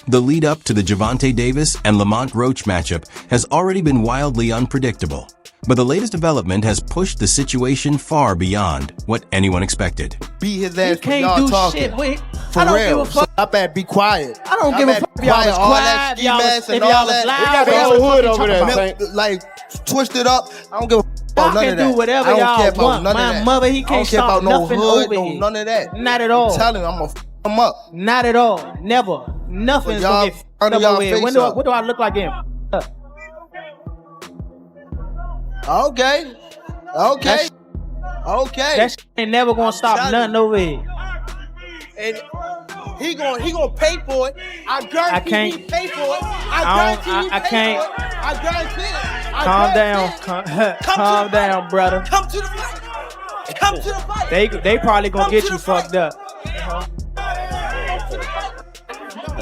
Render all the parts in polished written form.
The lead up to the Gervonta Davis and Lamont Roach matchup has already been wildly unpredictable, but the latest development has pushed the situation far beyond what anyone expected. Beat his ass. He can't do talking. shit. Wait, For I don't real. give a fuck. Stop at be quiet. I don't give a fuck if y'all was all that quiet, ski y'all mask was, and if all y'all was that. loud. We got the whatever whole hood the fuck over you there. talking about. Like twisted up. I don't give a fuck Y'all about none can of that. do whatever I don't y'all care about want. none My of that. mother, he I don't can't care about stop no nothing hood, over no here. none of that. Not at all. I'm telling you, I'm gonna f him up. Not at all. Never. Nothing's y'all gonna get under f***ed y'all over here. face What do I look like him? Okay. That shit ain't never gonna stop nothing over here. And he gonna pay for it. I guarantee he pay for it. I guarantee it. Calm down. Calm down, brother. Come to the fight. Come to the fight. They probably gonna get you fucked up.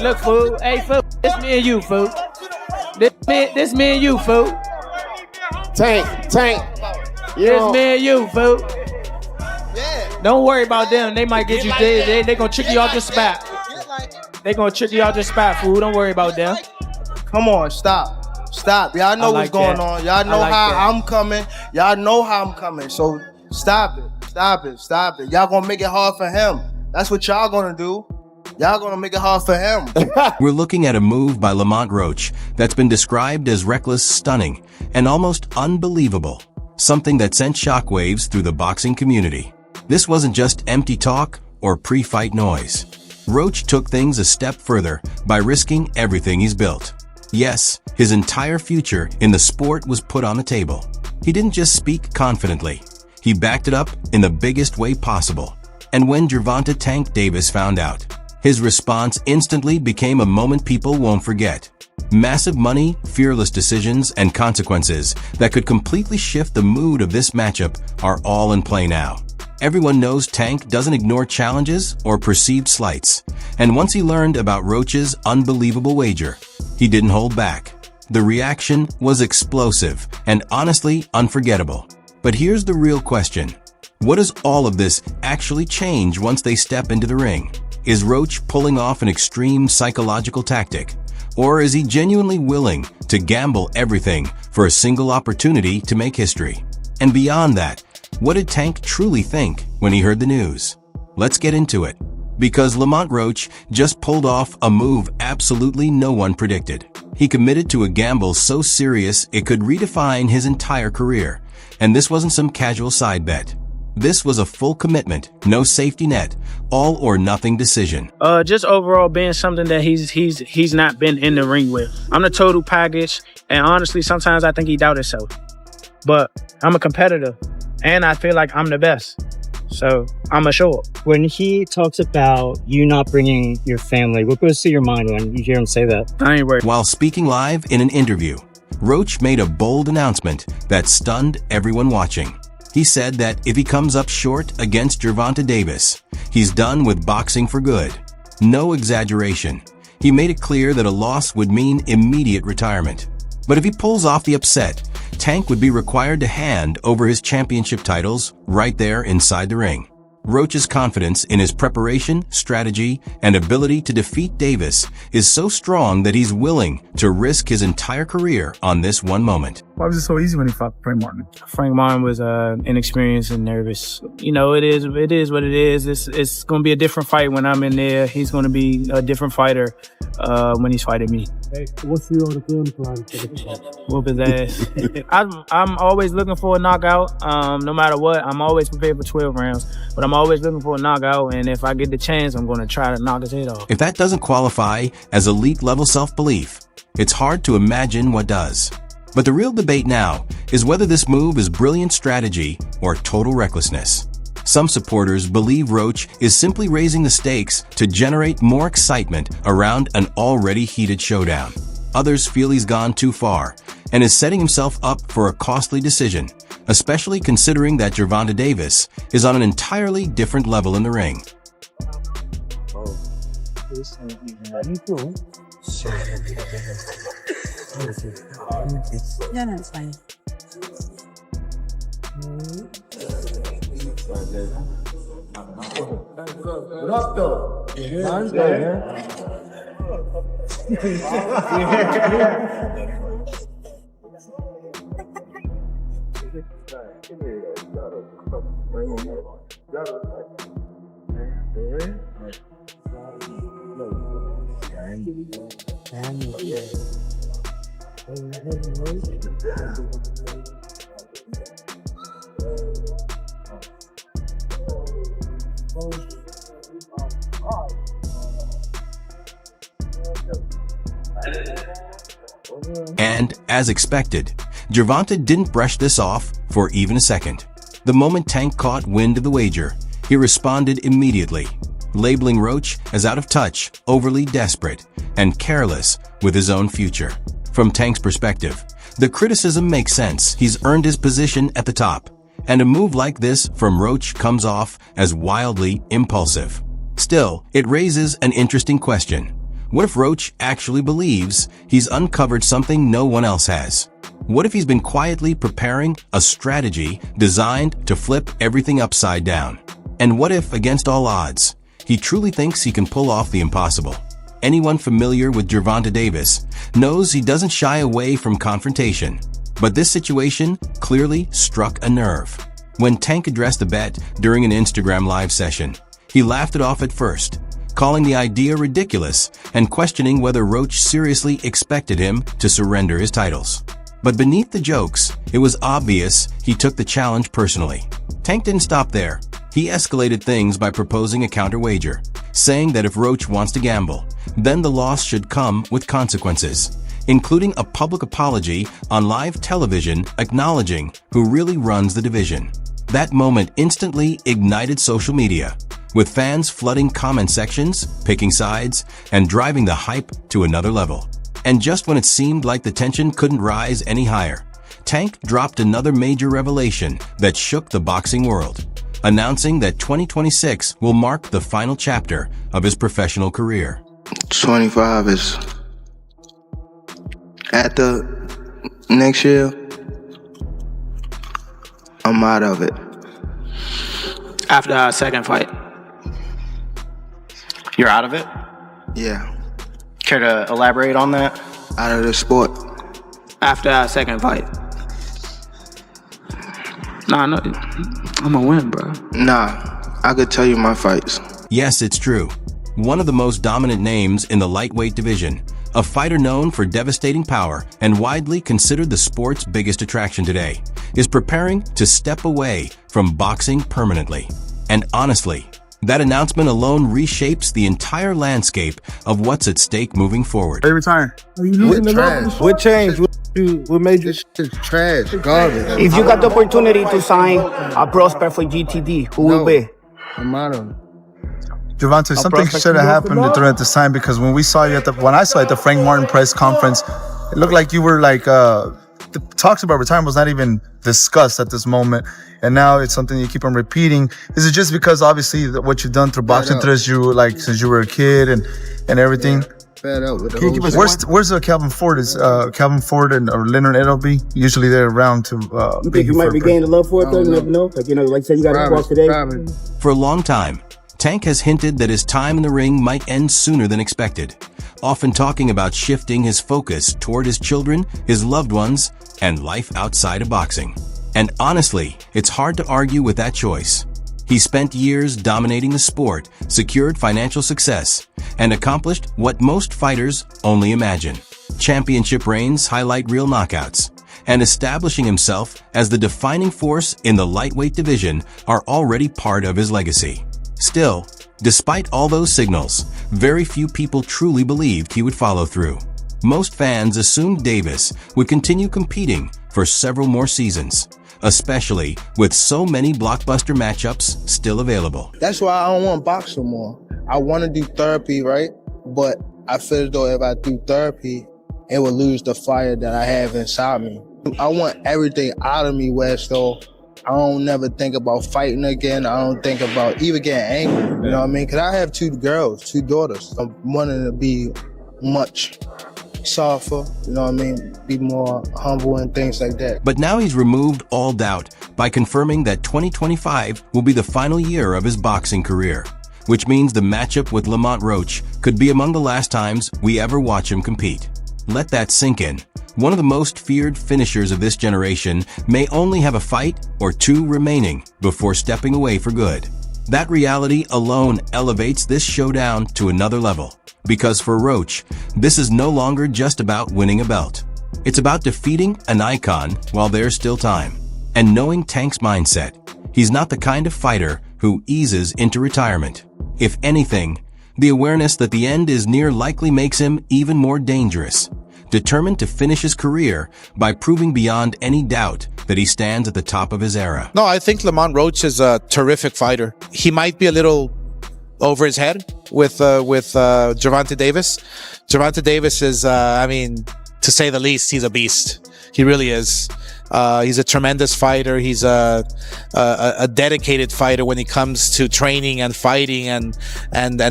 Look, fool. Hey, fool. This me and you, fool. This me and you, fool. Tank. This me and you, fool. Yeah. Don't worry about them. They might get you. They gonna trick you out your spot. They gonna trick you out your spot, fool. Don't worry about them. Come on, stop. Y'all know what's going on. Y'all know how I'm coming. Y'all know how I'm coming. So stop it. Y'all gonna make it hard for him. That's what y'all gonna do. Y'all gonna make it hard for him. We're looking at a move by Lamont Roach that's been described as reckless, stunning, and almost unbelievable. Something that sent shockwaves through the boxing community. This wasn't just empty talk or pre-fight noise. Roach took things a step further by risking everything he's built. Yes, his entire future in the sport was put on the table. He didn't just speak confidently. He backed it up in the biggest way possible. And when Gervonta "Tank" Davis found out, his response instantly became a moment people won't forget. Massive money, fearless decisions, and consequences that could completely shift the mood of this matchup are all in play now. Everyone knows Tank doesn't ignore challenges or perceived slights, and once he learned about Roach's unbelievable wager, he didn't hold back. The reaction was explosive and honestly unforgettable. But here's the real question. What does all of this actually change once they step into the ring? Is Roach pulling off an extreme psychological tactic? Or is he genuinely willing to gamble everything for a single opportunity to make history? And beyond that, what did Tank truly think when he heard the news? Let's get into it. Because Lamont Roach just pulled off a move absolutely no one predicted. He committed to a gamble so serious it could redefine his entire career. And this wasn't some casual side bet. This was a full commitment, no safety net, all or nothing decision. Just overall being something that he's not been in the ring with. I'm the total package, and honestly, sometimes I think he doubted himself. But I'm a competitor, and I feel like I'm the best. So I'm a show up. When he talks about you not bringing your family, what goes through your mind when you hear him say that? I ain't worried. While speaking live in an interview, Roach made a bold announcement that stunned everyone watching. He said that if he comes up short against Gervonta Davis, he's done with boxing for good. No exaggeration. He made it clear that a loss would mean immediate retirement. But if he pulls off the upset, Tank would be required to hand over his championship titles right there inside the ring. Roach's confidence in his preparation, strategy, and ability to defeat Davis is so strong that he's willing to risk his entire career on this one moment. Why was it so easy when he fought Frank Martin? Frank Martin was inexperienced and nervous. You know, it is what it is. It's going to be a different fight when I'm in there. He's going to be a different fighter when he's fighting me. Hey, what's your game plan for the fight? Whoop his ass. I'm always looking for a knockout. No matter what, I'm always prepared for 12 rounds. But I'm always looking for a knockout, and if I get the chance, I'm going to try to knock his head off. If that doesn't qualify as elite-level self-belief, it's hard to imagine what does. But the real debate now is whether this move is brilliant strategy or total recklessness. Some supporters believe Roach is simply raising the stakes to generate more excitement around an already heated showdown. Others feel he's gone too far and is setting himself up for a costly decision, especially considering that Gervonta Davis is on an entirely different level in the ring. Yeah, no, it's fine. What up, though? And, as expected, Gervonta didn't brush this off for even a second. The moment Tank caught wind of the wager, he responded immediately, labeling Roach as out of touch, overly desperate, and careless with his own future. From Tank's perspective, the criticism makes sense. He's earned his position at the top, and a move like this from Roach comes off as wildly impulsive. Still, it raises an interesting question. What if Roach actually believes he's uncovered something no one else has? What if he's been quietly preparing a strategy designed to flip everything upside down? And what if, against all odds, he truly thinks he can pull off the impossible? Anyone familiar with Gervonta Davis knows he doesn't shy away from confrontation. But this situation clearly struck a nerve. When Tank addressed the bet during an Instagram live session, he laughed it off at first, calling the idea ridiculous and questioning whether Roach seriously expected him to surrender his titles. But beneath the jokes, it was obvious he took the challenge personally. Tank didn't stop there. He escalated things by proposing a counter-wager, saying that if Roach wants to gamble, then the loss should come with consequences, including a public apology on live television acknowledging who really runs the division. That moment instantly ignited social media, with fans flooding comment sections, picking sides, and driving the hype to another level. And just when it seemed like the tension couldn't rise any higher, Tank dropped another major revelation that shook the boxing world, announcing that 2026 will mark the final chapter of his professional career. 25 is at the next year. I'm out of it. After our second fight. You're out of it? Yeah, Care to elaborate on that? out of the sport. After our second fight. Nah, no, I'm gonna win, bro. Nah, I could tell you my fights. Yes, it's true. One of the most dominant names in the lightweight division, a fighter known for devastating power and widely considered the sport's biggest attraction today, is preparing to step away from boxing permanently. And honestly, that announcement alone reshapes the entire landscape of what's at stake moving forward. They retire. Are you losing the trash? love? What changed? What made this shit trash? Garbage. If you got the opportunity to sign a prospect for GTD, who will be? I'm out of it. Gervonta, something should have happened during this time, because when I saw you at the Frank Martin press conference, it looked like you were like the talks about retirement was not even discussed at this moment, and now it's something you keep on repeating. Is it just because obviously what you've done through boxing since you were a kid and everything? Fed up with the Can you give us where's Calvin Ford? Is Calvin Ford or Leonard Edelby usually they're around to? You think you might regain the love for it though? You never know. Like say you got to walk today. For a long time, Tank has hinted that his time in the ring might end sooner than expected, often talking about shifting his focus toward his children, his loved ones, and life outside of boxing. And honestly, it's hard to argue with that choice. He spent years dominating the sport, secured financial success, and accomplished what most fighters only imagine. Championship reigns highlight real knockouts, and establishing himself as the defining force in the lightweight division are already part of his legacy. Still, despite all those signals, very few people truly believed he would follow through. Most fans assumed Davis would continue competing for several more seasons, especially with so many blockbuster matchups still available. That's why I don't want to box no more. I want to do therapy, right? But I feel as though if I do therapy, it will lose the fire that I have inside me. I want everything out of me, where so I don't never think about fighting again. I don't think about even getting angry, you know what I mean? Because I have two daughters. I'm wanting to be much softer, you know what I mean? Be more humble and things like that. But now he's removed all doubt by confirming that 2025 will be the final year of his boxing career, which means the matchup with Lamont Roach could be among the last times we ever watch him compete. Let that sink in. One of the most feared finishers of this generation may only have a fight or two remaining before stepping away for good. That reality alone elevates this showdown to another level. Because for Roach, this is no longer just about winning a belt. It's about defeating an icon while there's still time. And knowing Tank's mindset, he's not the kind of fighter who eases into retirement. If anything, the awareness that the end is near likely makes him even more dangerous, determined to finish his career by proving beyond any doubt that he stands at the top of his era. No, I think Lamont Roach is a terrific fighter. He might be a little over his head with Gervonta Davis. Gervonta Davis is, to say the least, he's a beast. He really is. He's a tremendous fighter. He's a dedicated fighter when it comes to training and fighting and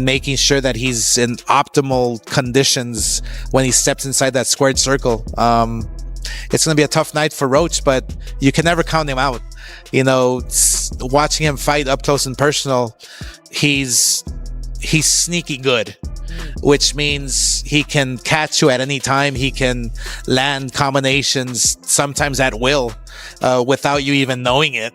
making sure that he's in optimal conditions when he steps inside that squared circle. It's going to be a tough night for Roach, but you can never count him out. You know, watching him fight up close and personal, he's sneaky good, which means he can catch you at any time. He can land combinations sometimes at will, without you even knowing it.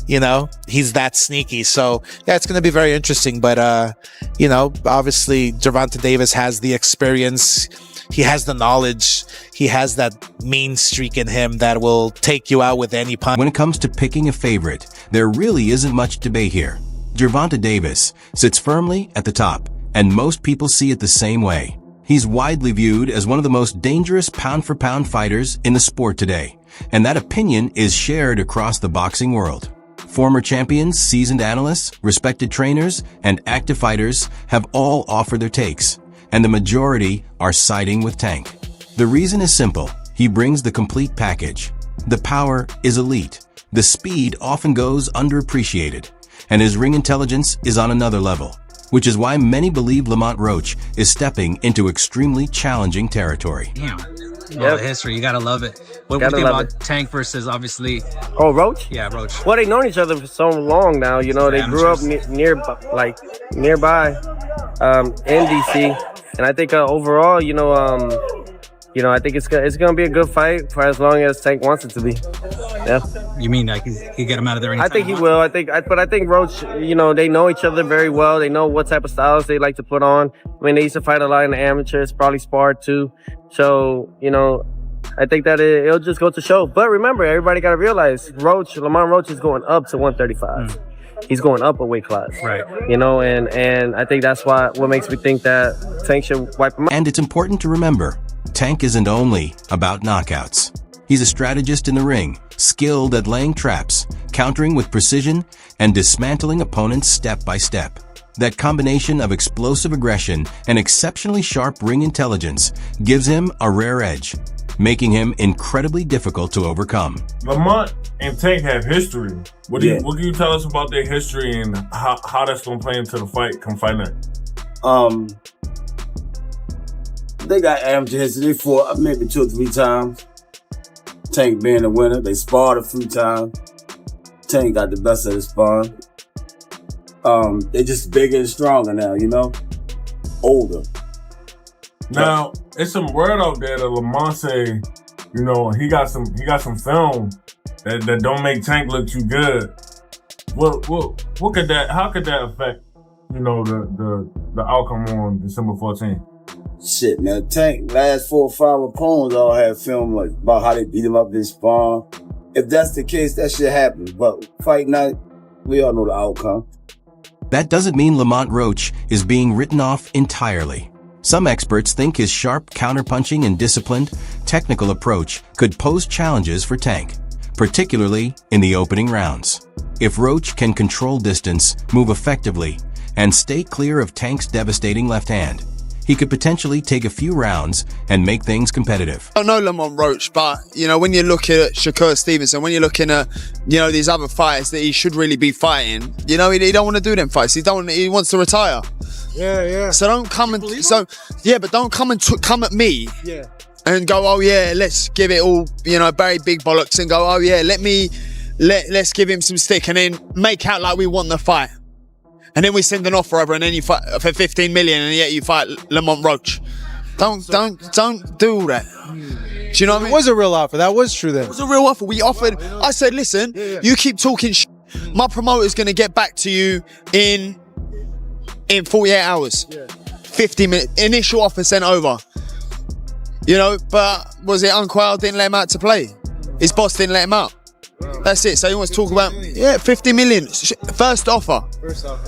You know, he's that sneaky. So yeah, it's going to be very interesting. But, obviously Gervonta Davis has the experience. He has the knowledge. He has that mean streak in him that will take you out with any punch. When it comes to picking a favorite, there really isn't much debate here. Gervonta Davis sits firmly at the top, and most people see it the same way. He's widely viewed as one of the most dangerous pound-for-pound fighters in the sport today, and that opinion is shared across the boxing world. Former champions, seasoned analysts, respected trainers, and active fighters have all offered their takes, and the majority are siding with Tank. The reason is simple. He brings the complete package. The power is elite. The speed often goes underappreciated, and his ring intelligence is on another level, which is why many believe Lamont Roach is stepping into extremely challenging territory. Damn. All the history, you gotta love it. What do you think about Tank versus, obviously... Oh, Roach? Yeah, Roach. Well, they've known each other for so long now. You know, they grew up nearby, in DC. And I think overall, I think it's gonna be a good fight for as long as Tank wants it to be. Yeah. You mean like he get him out of there anytime? I think he will. But I think Roach, they know each other very well. They know what type of styles they like to put on. I mean, they used to fight a lot in the amateurs, probably sparred too. So, I think that it'll just go to show. But remember, everybody got to realize Lamont Roach is going up to 135. He's going up a weight class. Right. And I think that's what makes me think that Tank should wipe him out. And it's important to remember, Tank isn't only about knockouts. He's a strategist in the ring, skilled at laying traps, countering with precision, and dismantling opponents step by step. That combination of explosive aggression and exceptionally sharp ring intelligence gives him a rare edge, making him incredibly difficult to overcome. Lamont and Tank have history. What can you tell us about their history and how that's going to play into the fight come fight night? They got amateur history. They fought maybe 2 or 3 times. Tank being the winner. They sparred a few times. Tank got the best of the sparring. They just bigger and stronger now, older. Now, it's some word out there that Lamont say, he got some film that don't make Tank look too good. What could that? How could that affect, the outcome on December 14th? Shit, man. Tank last 4 or 5 opponents all had film about how they beat him up in spawn. If that's the case, that shit happens. But fight night, we all know the outcome. That doesn't mean Lamont Roach is being written off entirely. Some experts think his sharp counterpunching and disciplined, technical approach could pose challenges for Tank, particularly in the opening rounds. If Roach can control distance, move effectively, and stay clear of Tank's devastating left hand, he could potentially take a few rounds and make things competitive. I know Lamont Roach, but, when you're looking at Shakur Stevenson, when you're looking at, these other fighters that he should really be fighting, he don't want to do them fights. He wants to retire. Yeah. So don't come and, but don't come and come at me. Yeah. And go, oh yeah, let's give it all, very big bollocks and go, oh yeah, let's give him some stick and then make out like we want the fight. and then we send an offer over, and then you fight for 15 million, and yet you fight Lamont Roach. Don't do all that. Do you know what I mean? It was a real offer. That was true then. It was a real offer. We offered. I said, listen, you keep talking my promoter's going to get back to you in 48 hours. 50 minutes. Initial offer sent over. You know, but was it Unquell didn't let him out to play? His boss didn't let him out. That's it. So he wants to talk about 50 million. First offer.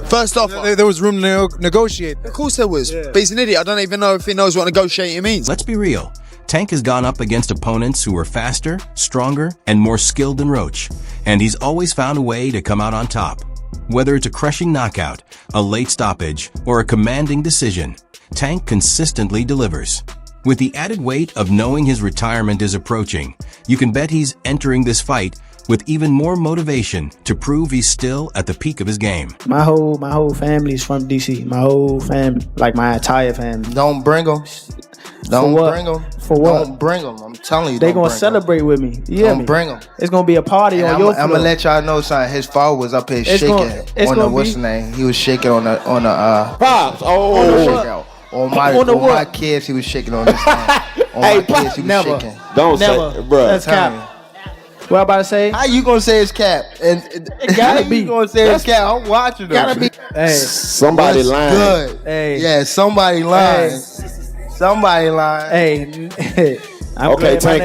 First offer. There was room to negotiate. Of course there was. But he's an idiot. I don't even know if he knows what negotiating means. Let's be real. Tank has gone up against opponents who are faster, stronger, and more skilled than Roach, and he's always found a way to come out on top. Whether it's a crushing knockout, a late stoppage, or a commanding decision, Tank consistently delivers. With the added weight of knowing his retirement is approaching, you can bet he's entering this fight with even more motivation to prove he's still at the peak of his game. My whole family's from DC. My whole family, like my entire family. Don't bring them. Don't bring them. For what? Don't bring them. I'm telling you. They gonna celebrate with me. You hear me? Don't bring them. It's gonna be a party on your floor. I'm gonna let y'all know something. His father was up here shaking on the what's the name? He was shaking on the Pops. On my kids, he was shaking on this hand. On my kids, he was shaking. Don't Never. say, bro. That's cap. What I'm about to say? How you gonna say it's cap? And it gotta be. You gonna say it's cap? I'm watching them. Gotta be. Hey, somebody lying. Good. Hey. Yeah, somebody lying. Hey. Somebody lying. Hey. Okay, Tank.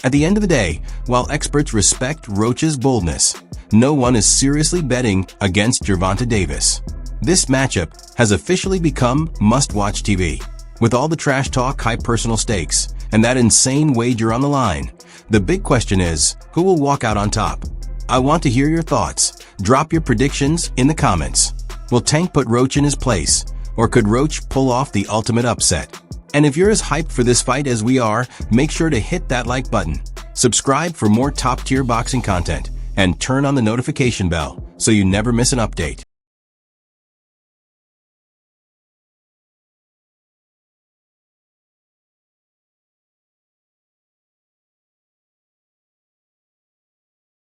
At the end of the day, while experts respect Roach's boldness, no one is seriously betting against Gervonta Davis. This matchup has officially become must-watch TV. With all the trash talk, high personal stakes, and that insane wager on the line, the big question is, who will walk out on top? I want to hear your thoughts. Drop your predictions in the comments. Will Tank put Roach in his place, or could Roach pull off the ultimate upset? And if you're as hyped for this fight as we are, make sure to hit that like button, subscribe for more top-tier boxing content, and turn on the notification bell so you never miss an update.